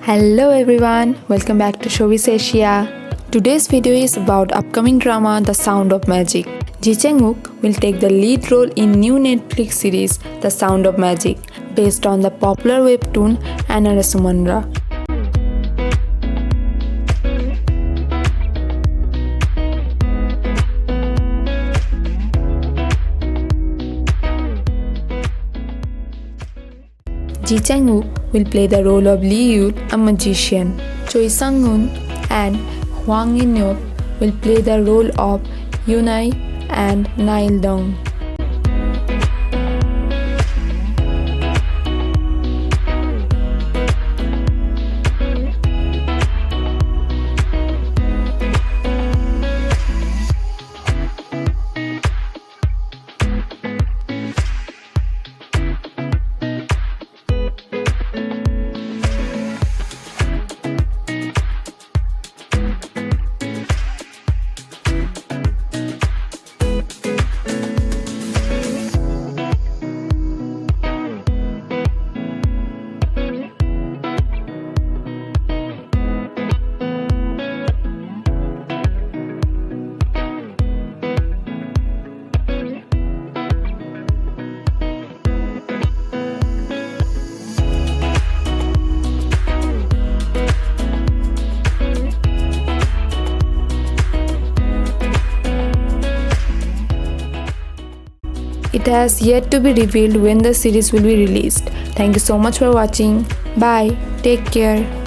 Hello everyone, welcome back to Showbiz Asia. Today's video is about upcoming drama The Sound of Magic. Wook will take the lead role in new Netflix series The Sound of Magic based on the popular webtoon Anarasumanra. Wook will play the role of Yeop, a magician. Choi and Hwang Yeop will play the role of Yunai and Nail Dong. It has yet to be revealed when the series will be released. Thank you so much for watching. Bye. Take care.